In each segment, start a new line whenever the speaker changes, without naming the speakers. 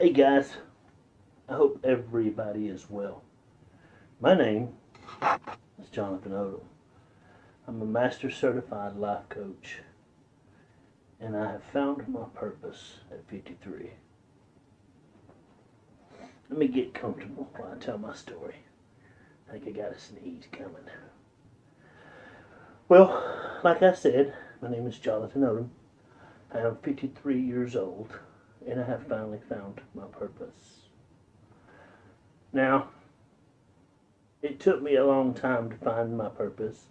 Hey guys, I hope everybody is well. My name is Jonathan Odom. I'm a Master Certified Life Coach, and I have found my purpose at 53. Let me get comfortable while I tell my story. I think I got a sneeze coming. Well, like I said, my name is Jonathan Odom. I am 53 years old, and I have finally found my purpose. Now, it took me a long time to find my purpose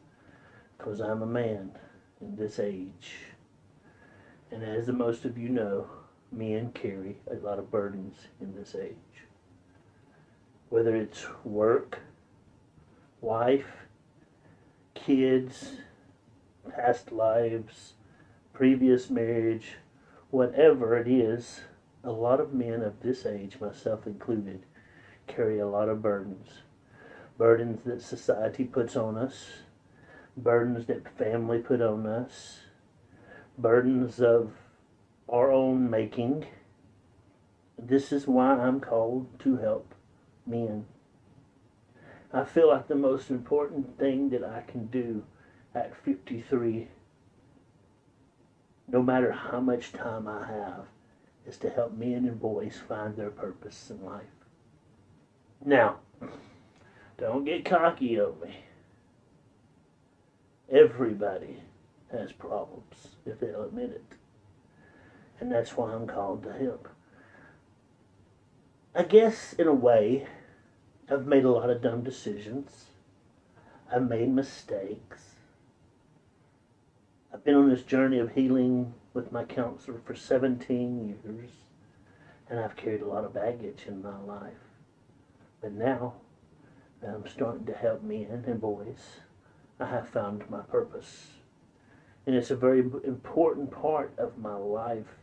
because I'm a man in this age. And as most of you know, men carry a lot of burdens in this age. Whether it's work, wife, kids, past lives, previous marriage, whatever it is, a lot of men of this age, myself included, carry a lot of burdens. Burdens that society puts on us, burdens that family put on us, burdens of our own making. This is why I'm called to help men. I feel like the most important thing that I can do at 53, no matter how much time I have, is to help men and boys find their purpose in life. Now, don't get cocky on me. Everybody has problems if they'll admit it. And that's why I'm called to help. I guess, in a way, I've made a lot of dumb decisions. I've made mistakes. I've been on this journey of healing with my counselor for 17 years. And I've carried a lot of baggage in my life. But now that I'm starting to help men and boys, I have found my purpose. And it's a very important part of my life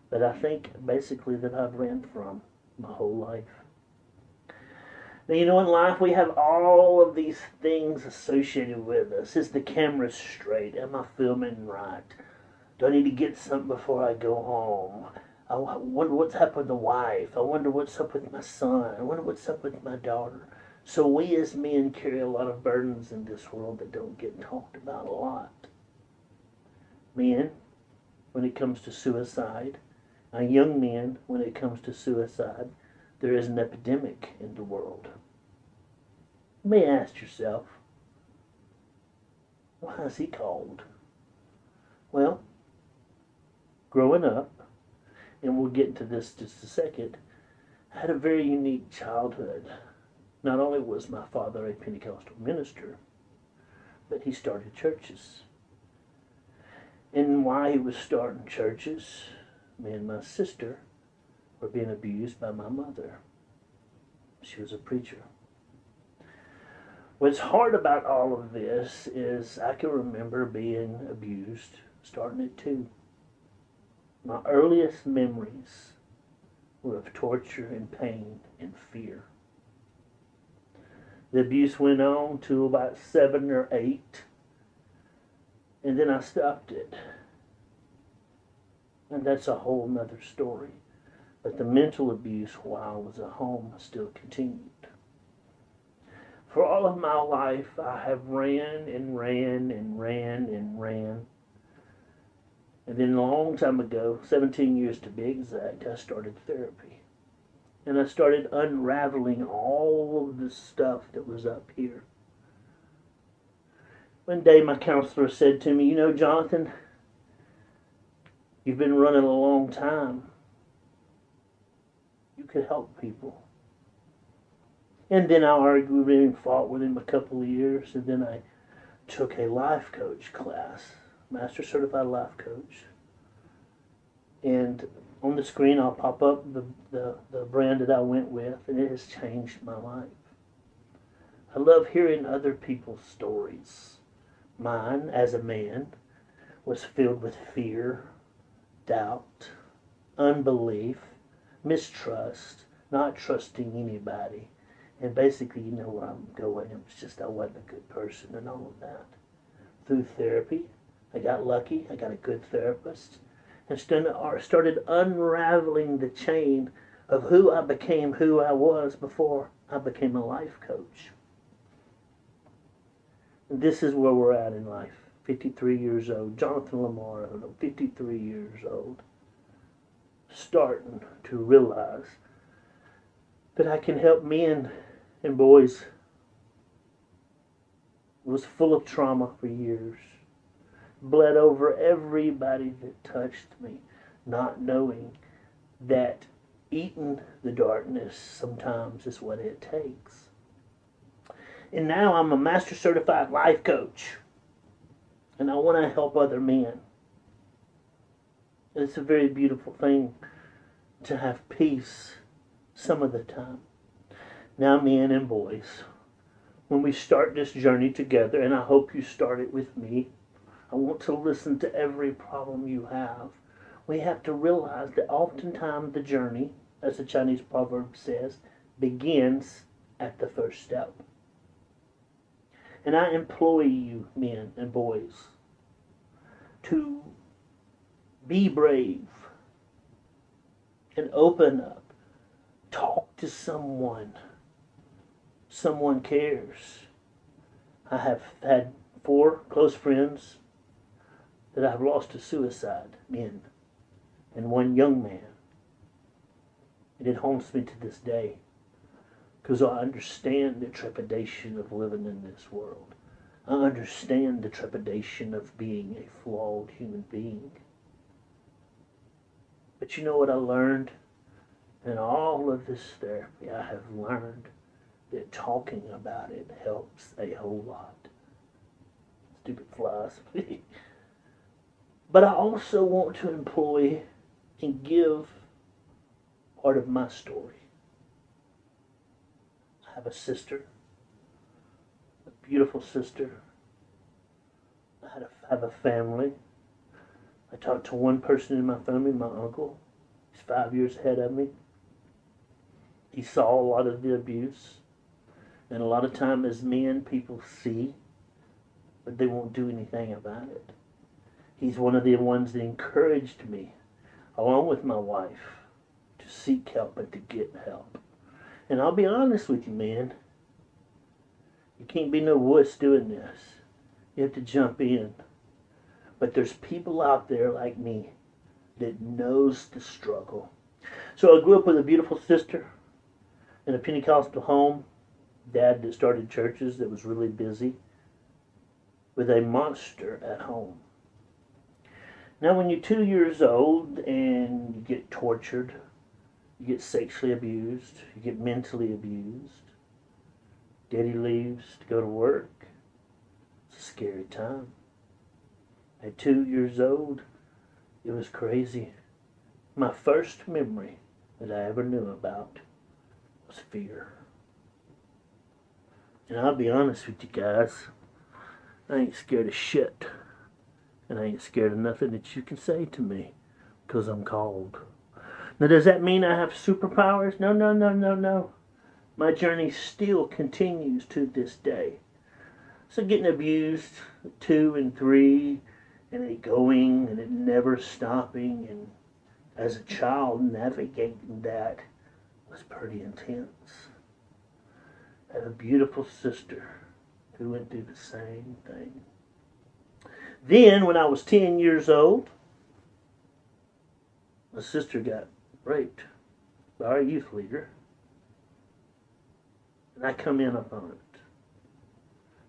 that I think basically that I've ran from my whole life. Now, you know, in life we have all of these things associated with us. Is the camera straight? Am I filming right? Do I need to get something before I go home? I wonder what's happened with the wife. I wonder what's up with my son. I wonder what's up with my daughter. So we as men carry a lot of burdens in this world that don't get talked about a lot. Men, when it comes to suicide, and young men, when it comes to suicide, there is an epidemic in the world. You may ask yourself, why is he called? Well, growing up, and we'll get into this just a second, I had a very unique childhood. Not only was my father a Pentecostal minister, but he started churches. And while he was starting churches, me and my sister were being abused by my mother. She was a preacher. What's hard about all of this is I can remember being abused starting at 2. My earliest memories were of torture and pain and fear. The abuse went on to about 7 or 8, and then I stopped it. And that's a whole nother story. But the mental abuse while I was at home still continued. For all of my life, I have ran and ran and ran and ran. And then a long time ago, 17 years to be exact, I started therapy. And I started unraveling all of the stuff that was up here. One day my counselor said to me, you know, Jonathan, you've been running a long time. You could help people. And then I argued and fought with him a couple of years. And then I took a life coach class. Master Certified Life Coach. And on the screen I'll pop up the brand that I went with, and it has changed my life. I love hearing other people's stories. Mine, as a man, was filled with fear, doubt, unbelief, mistrust, not trusting anybody. And basically, you know where I'm going. It was just I wasn't a good person and all of that. Through therapy, I got lucky. I got a good therapist. And started unraveling the chain of who I became, who I was before I became a life coach. And this is where we're at in life. 53 years old. Jonathan Lamar Odom, 53 years old. Starting to realize that I can help men and boys. Was full of trauma for years. Bled over everybody that touched me, not knowing that eating the darkness sometimes is what it takes. And now I'm a master certified life coach. And I want to help other men. It's a very beautiful thing to have peace some of the time. Now, men and boys, when we start this journey together, and I hope you start it with me, I want to listen to every problem you have. We have to realize that oftentimes the journey, as the Chinese proverb says, begins at the first step. And I implore you, men and boys, to be brave and open up. Talk to someone. Someone cares. I have had 4 close friends that I've lost to suicide, men, and 1 young man. And it haunts me to this day because I understand the trepidation of living in this world. I understand the trepidation of being a flawed human being. But you know what I learned? In all of this therapy, I have learned that talking about it helps a whole lot. Stupid philosophy. But I also want to employ and give part of my story. I have a sister, a beautiful sister. I have a family. I talked to one person in my family, my uncle. He's 5 years ahead of me. He saw a lot of the abuse. And a lot of time as men, people see, but they won't do anything about it. He's one of the ones that encouraged me, along with my wife, to seek help and to get help. And I'll be honest with you, man. You can't be no wuss doing this. You have to jump in. But there's people out there like me that knows the struggle. So I grew up with a beautiful sister in a Pentecostal home. Dad that started churches that was really busy with a monster at home. Now when you're 2 years old and you get tortured, you get sexually abused, you get mentally abused, Daddy leaves to go to work, it's a scary time. At 2 years old, it was crazy. My first memory that I ever knew about was fear. And I'll be honest with you guys, I ain't scared of shit. And I ain't scared of nothing that you can say to me, because I'm called. Now does that mean I have superpowers? No, no, no, no, no. My journey still continues to this day. So getting abused at 2 and 3, and it going, and it never stopping, and as a child navigating that was pretty intense. I have a beautiful sister who went through the same thing. Then, when I was 10 years old, my sister got raped by our youth leader. And I come in upon it.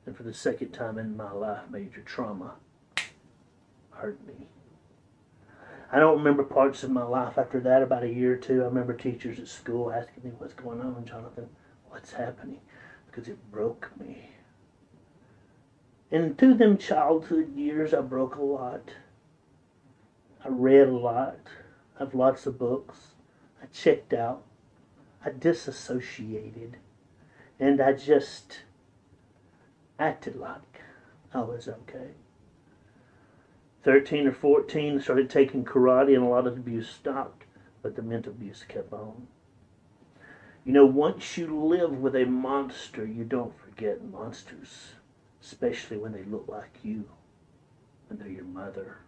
And for the second time in my life, major trauma hurt me. I don't remember parts of my life after that, about a year or two. I remember teachers at school asking me, "What's going on, Jonathan? What's happening?" Because it broke me. And through them childhood years, I broke a lot. I read a lot. I have lots of books. I checked out. I disassociated. And I just acted like I was okay. 13 or 14, I started taking karate, and a lot of the abuse stopped, but the mental abuse kept on. You know, once you live with a monster, you don't forget monsters, especially when they look like you, when they're your mother.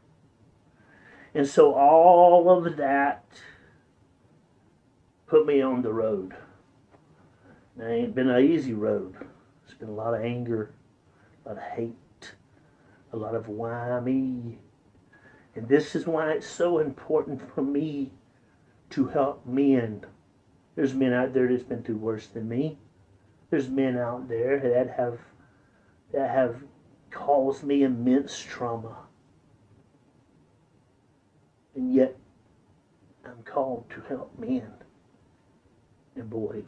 And so all of that put me on the road. Now, it ain't been an easy road. It's been a lot of anger, a lot of hate, a lot of why me. And this is why it's so important for me to help men. There's men out there that's been through worse than me. There's men out there that have caused me immense trauma. And yet, I'm called to help men and boys.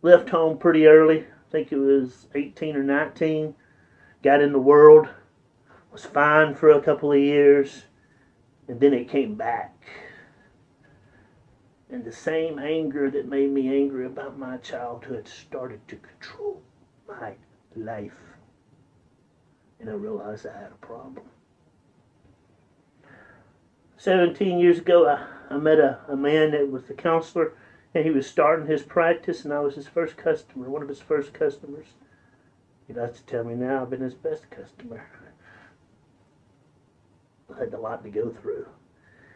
Left home pretty early. I think it was 18 or 19. Got in the world. Was fine for a couple of years. And then it came back. And the same anger that made me angry about my childhood started to control my life. And I realized I had a problem. 17 years ago, I met a man that was the counselor, and he was starting his practice, and I was his first customer, one of his first customers. He likes to tell me now I've been his best customer. I had a lot to go through.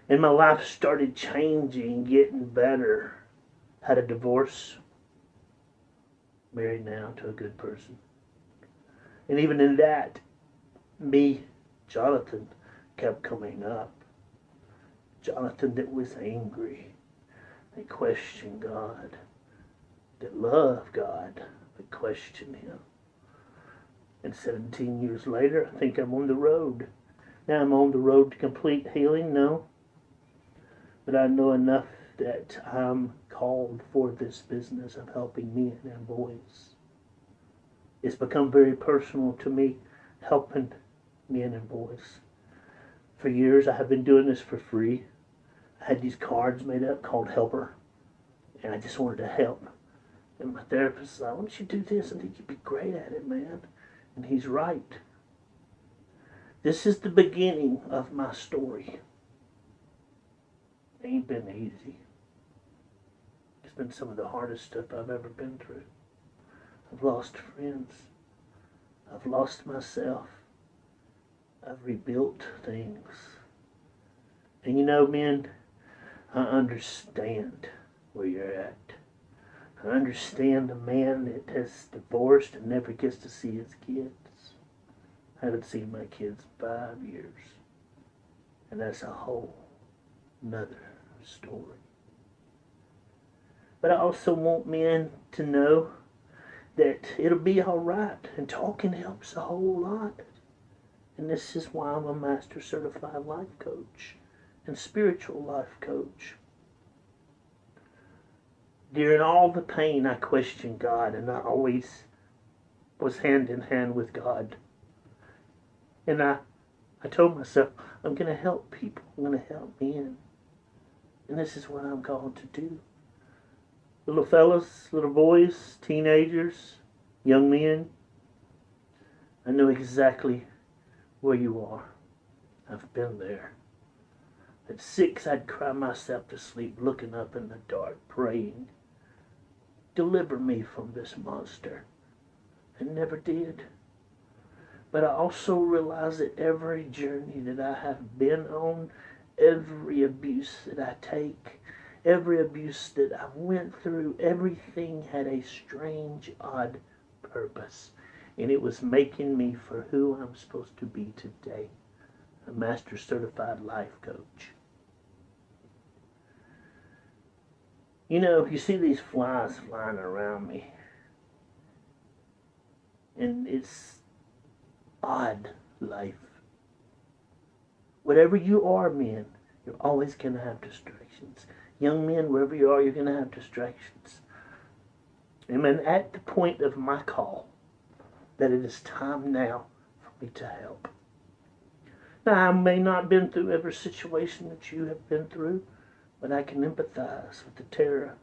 And my life started changing, getting better. Had a divorce. Married now to a good person. And even in that, me, Jonathan, kept coming up. Jonathan that was angry, that questioned God, that loved God, that questioned Him. And 17 years later, I think I'm on the road. Now I'm on the road to complete healing, no. But I know enough that I'm called for this business of helping men and boys. It's become very personal to me, helping men and boys. For years, I have been doing this for free. I had these cards made up called Helper, and I just wanted to help. And my therapist said, "Why don't you do this? I think you'd be great at it, man." And he's right. This is the beginning of my story. It ain't been easy. It's been some of the hardest stuff I've ever been through. I've lost friends. I've lost myself. I've rebuilt things. And you know, men, I understand where you're at. I understand a man that has divorced and never gets to see his kids. I haven't seen my kids in 5 years. And that's a whole nother story. But I also want men to know that it'll be all right. And talking helps a whole lot. And this is why I'm a Master Certified Life Coach and Spiritual Life Coach. During all the pain, I questioned God, and I always was hand in hand with God. And I told myself, I'm going to help people. I'm going to help men. And this is what I'm called to do. Little fellas, little boys, teenagers, young men, I know exactly where you are. I've been there. At 6, I'd cry myself to sleep, looking up in the dark, praying, "Deliver me from this monster." And never did. But I also realize that every journey that I have been on, every abuse that I take, every abuse that I went through, everything had a strange, odd purpose. And it was making me for who I'm supposed to be today. A Master Certified Life Coach. You know, you see these flies flying around me. And it's odd life. Whatever you are, men, you're always going to have distractions. Young men, wherever you are, you're going to have distractions. And I'm at the point of my call that it is time now for me to help. Now, I may not have been through every situation that you have been through, but I can empathize with the terror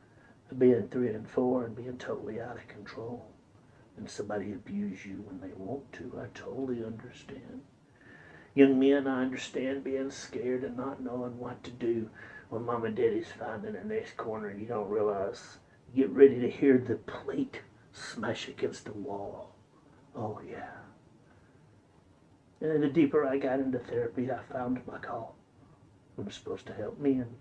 of being 3 and 4 and being totally out of control. And somebody abuse you when they want to. I totally understand. Young men, I understand being scared and not knowing what to do when mom and daddy's fighting in the next corner and you don't realize. You get ready to hear the plate smash against the wall. Oh, yeah. And then the deeper I got into therapy, I found my call. I'm supposed to help men.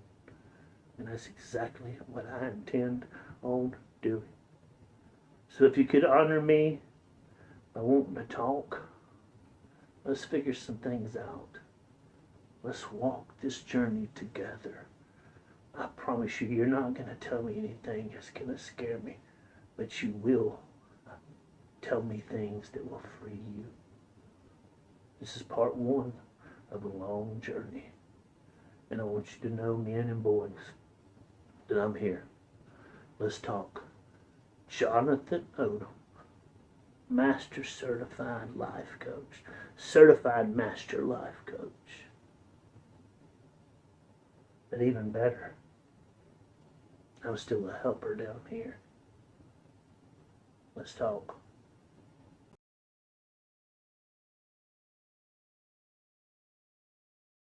And that's exactly what I intend on doing. So if you could honor me by wanting to talk, let's figure some things out. Let's walk this journey together. I promise you, you're not going to tell me anything that's going to scare me, but you will tell me things that will free you. This is part one of a long journey. And I want you to know, men and boys, that I'm here. Let's talk. Jonathan Odom, Master Certified Life Coach, Certified Master Life Coach. But even better, I'm still a helper down here. Let's talk.